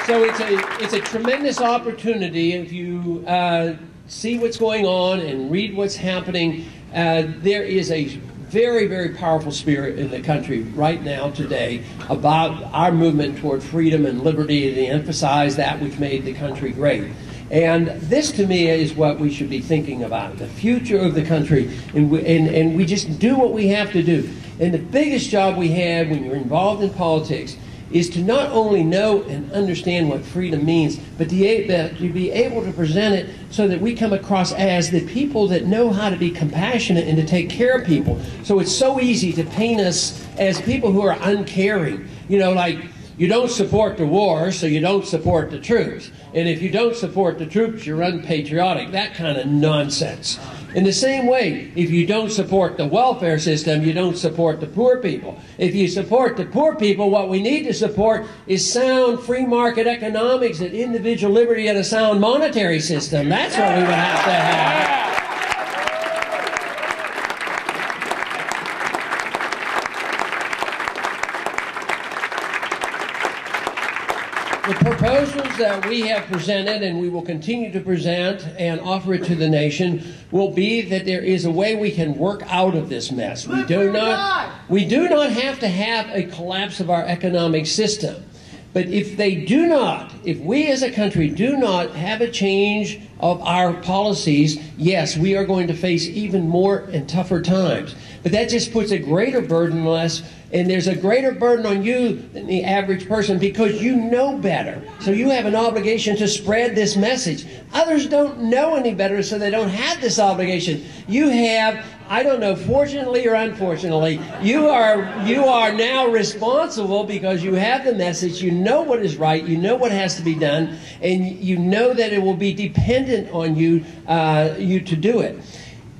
So it's a tremendous opportunity if you see what's going on and read what's happening. There is a very, very powerful spirit in the country right now today about our movement toward freedom and liberty, and to emphasize that which made the country great. And this, to me, is what we should be thinking about, the future of the country, and we just do what we have to do. And the biggest job we have when you're involved in politics is to not only know and understand what freedom means, but to be able to present it so that we come across as the people that know how to be compassionate and to take care of people. So it's so easy to paint us as people who are uncaring. You know, like, you don't support the war, so you don't support the troops. And if you don't support the troops, you're unpatriotic. That kind of nonsense. In the same way, if you don't support the welfare system, you don't support the poor people. If you support the poor people, what we need to support is sound free market economics and individual liberty and a sound monetary system. That's what we would have to have. The proposals that we have presented, and we will continue to present and offer it to the nation, will be that there is a way we can work out of this mess. We do not have to have a collapse of our economic system. But if we as a country do not have a change of our policies, yes, we are going to face even more and tougher times. But that just puts a greater burden on us, and there's a greater burden on you than the average person because you know better. So you have an obligation to spread this message. Others don't know any better, so they don't have this obligation. You have, I don't know, fortunately or unfortunately, you are now responsible because you have the message, you know what is right, you know what has to be done, and you know that it will be dependent on you to do it.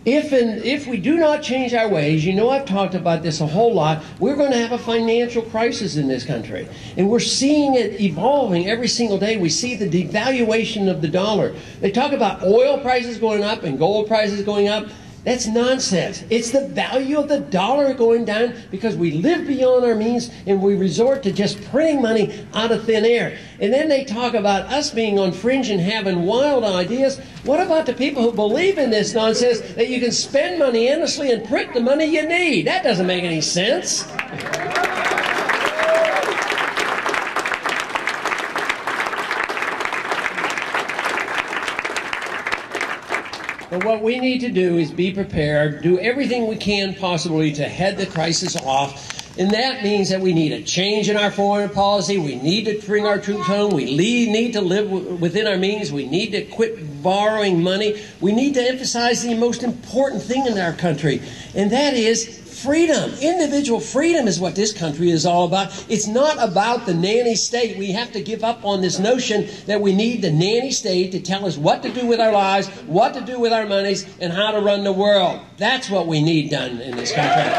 If we do not change our ways, you know I've talked about this a whole lot, we're going to have a financial crisis in this country. And we're seeing it evolving every single day. We see the devaluation of the dollar. They talk about oil prices going up and gold prices going up. That's nonsense. It's the value of the dollar going down because we live beyond our means and we resort to just printing money out of thin air. And then they talk about us being on fringe and having wild ideas. What about the people who believe in this nonsense that you can spend money endlessly and print the money you need? That doesn't make any sense. But what we need to do is be prepared, do everything we can possibly to head the crisis off. And that means that we need a change in our foreign policy. We need to bring our troops home. We need to live within our means. We need to quit borrowing money. We need to emphasize the most important thing in our country, and that is freedom. Individual freedom is what this country is all about. It's not about the nanny state. We have to give up on this notion that we need the nanny state to tell us what to do with our lives, what to do with our monies, and how to run the world. That's what we need done in this country.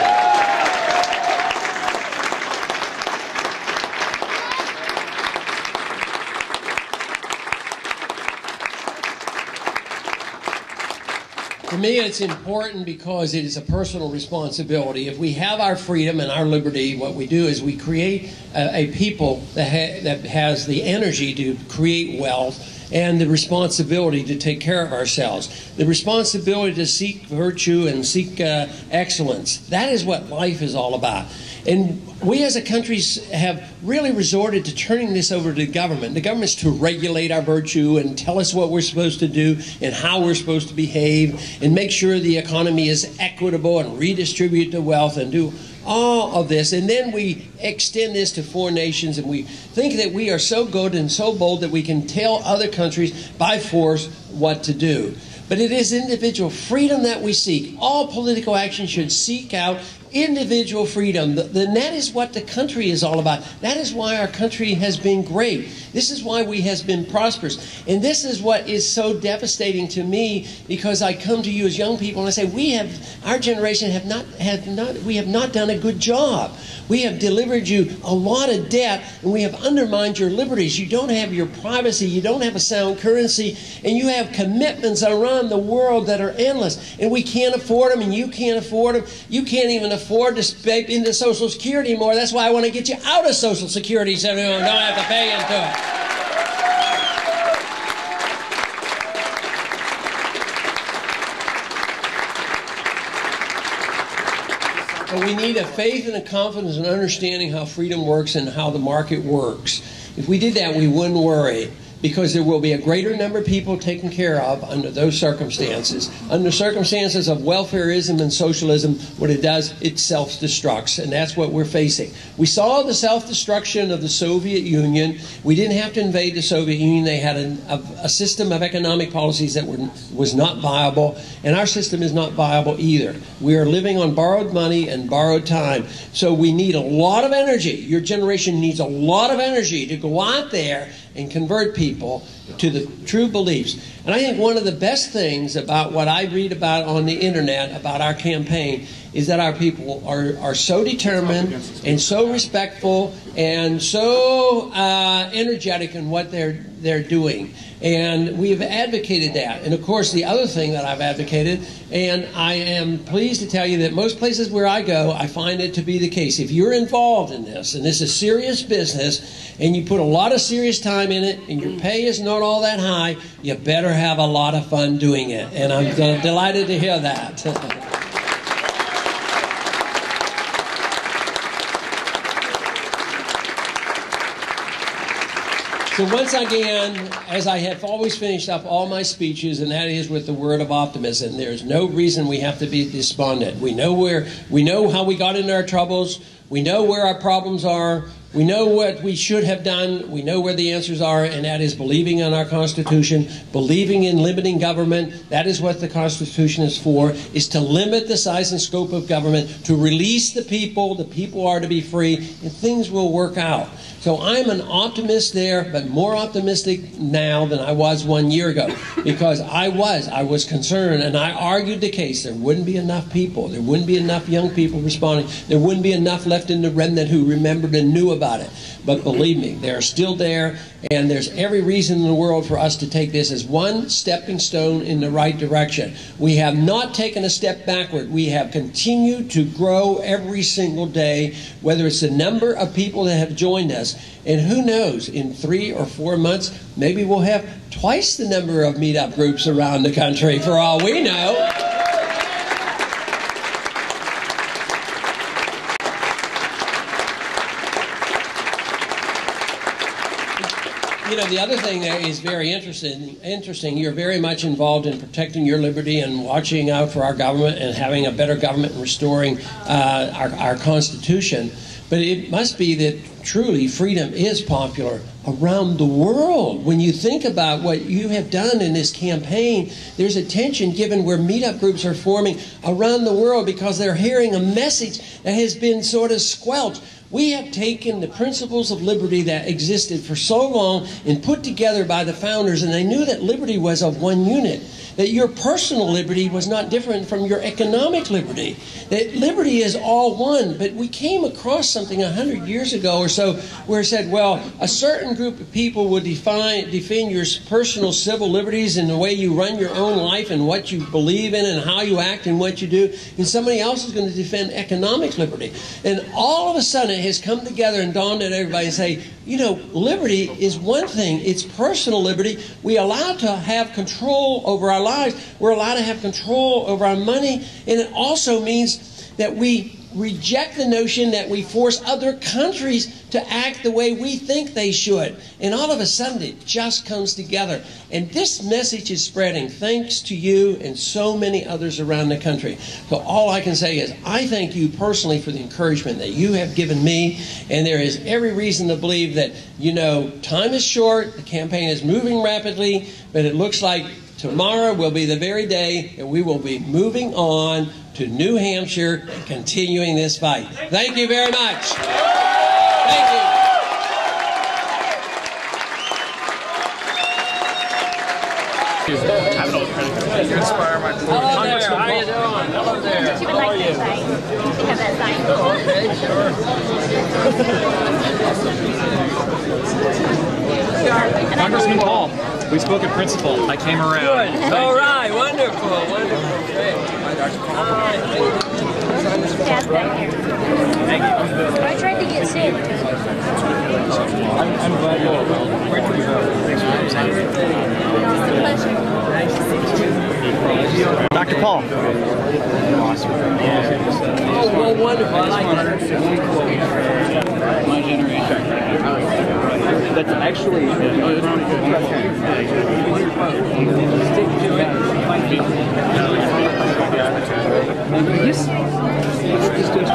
For me, it's important because it is a personal responsibility. If we have our freedom and our liberty, what we do is we create a people that has the energy to create wealth and the responsibility to take care of ourselves, the responsibility to seek virtue and seek excellence. That is what life is all about. And we as a country have really resorted to turning this over to the government. The government's to regulate our virtue and tell us what we're supposed to do and how we're supposed to behave and make sure the economy is equitable and redistribute the wealth and do all of this. And then we extend this to foreign nations, and we think that we are so good and so bold that we can tell other countries by force what to do. But it is individual freedom that we seek. All political action should seek out individual freedom. Then that is what the country is all about. That is why our country has been great. This is why we has been prosperous. And this is what is so devastating to me, because I come to you as young people and I say, our generation have not done a good job. We have delivered you a lot of debt, and we have undermined your liberties. You don't have your privacy, you don't have a sound currency, and you have commitments around the world that are endless. And we can't afford them, and you can't afford them. You can't even afford to pay into Social Security anymore. That's why I want to get you out of Social Security so you don't have to pay into it. But we need a faith and a confidence and understanding how freedom works and how the market works. If we did that, we wouldn't worry, because there will be a greater number of people taken care of under those circumstances. Under circumstances of welfareism and socialism, what it does, it self-destructs, and that's what we're facing. We saw the self-destruction of the Soviet Union. We didn't have to invade the Soviet Union. They had a system of economic policies that was not viable, and our system is not viable either. We are living on borrowed money and borrowed time. So we need a lot of energy. Your generation needs a lot of energy to go out there and convert people to the true beliefs. And I think one of the best things about what I read about on the internet about our campaign is that our people are so determined and so respectful and so energetic in what they're doing. And we have advocated that. And of course, the other thing that I've advocated, and I am pleased to tell you that most places where I go, I find it to be the case. If you're involved in this, and this is serious business, and you put a lot of serious time in it, and your pay is not all that high, you better have a lot of fun doing it. And I'm delighted to hear that. So once again, as I have always finished up all my speeches, and that is with the word of optimism. There's no reason we have to be despondent. We know how we got into our troubles. We know where our problems are. We know what we should have done. We know where the answers are, and that is believing in our Constitution, believing in limiting government. That is what the Constitution is for, is to limit the size and scope of government, to release the people. The people are to be free, and things will work out. So I'm an optimist there, but more optimistic now than I was 1 year ago, because I was concerned, and I argued the case. There wouldn't be enough people. There wouldn't be enough young people responding. There wouldn't be enough left in the remnant who remembered and knew about it. But believe me, they're still there, and there's every reason in the world for us to take this as one stepping stone in the right direction. We have not taken a step backward. We have continued to grow every single day, whether it's the number of people that have joined us. And who knows, in 3 or 4 months, maybe we'll have twice the number of meetup groups around the country, for all we know. You know, the other thing that is very interesting, you're very much involved in protecting your liberty and watching out for our government and having a better government and restoring our Constitution. But it must be that truly freedom is popular around the world. When you think about what you have done in this campaign, there's attention given where meetup groups are forming around the world because they're hearing a message that has been sort of squelched. We have taken the principles of liberty that existed for so long and put together by the founders, and they knew that liberty was of one unit, that your personal liberty was not different from your economic liberty, that liberty is all one. But we came across something 100 years ago or so where it said, well, a certain group of people will defend your personal civil liberties and the way you run your own life and what you believe in and how you act and what you do, and somebody else is going to defend economic liberty. And all of a sudden it has come together and dawned on everybody and say, you know, liberty is one thing. It's personal liberty. We are allowed to have control over our lives. We're allowed to have control over our money. And it also means that we reject the notion that we force other countries to act the way we think they should. And all of a sudden it just comes together. And this message is spreading thanks to you and so many others around the country. So all I can say is I thank you personally for the encouragement that you have given me. And there is every reason to believe that, you know, time is short, the campaign is moving rapidly, but it looks like tomorrow will be the very day that we will be moving on to New Hampshire and continuing this fight. Thank you very much. Thank you. You inspire my Hello there. How are you doing? Hello there. How are you? Have that sign. Okay, sure. Congressman Paul, we spoke at Principal. I came around. Good. All right. Wonderful. Wonderful. Great. All right. Pass back here. Thank you. I tried to get sick. I'm glad you're well. Where did you go? Thanks for representing. It's a pleasure. Nice to meet you. Dr. Paul. Oh, well, wonderful. I like that. My generation. That's actually. Stick to it. Yes. Let's just do it.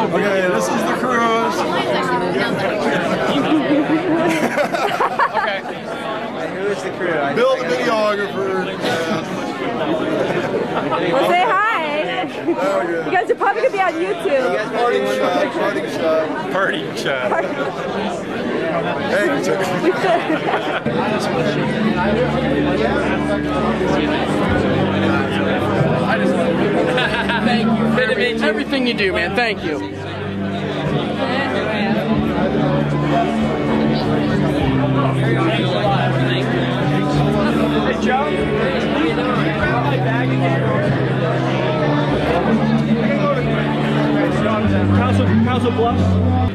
Okay, this is the cruise. Okay. Who is the crew? Bill the videographer. Well, say hi. Oh, yeah. You guys are probably going to be on YouTube. Party shot, party shot. Party chat. Hey, Thank you. Good to meet you. Everything you do, man. Thank you. Hey, Joe. Grab my bag again. Council Bluffs.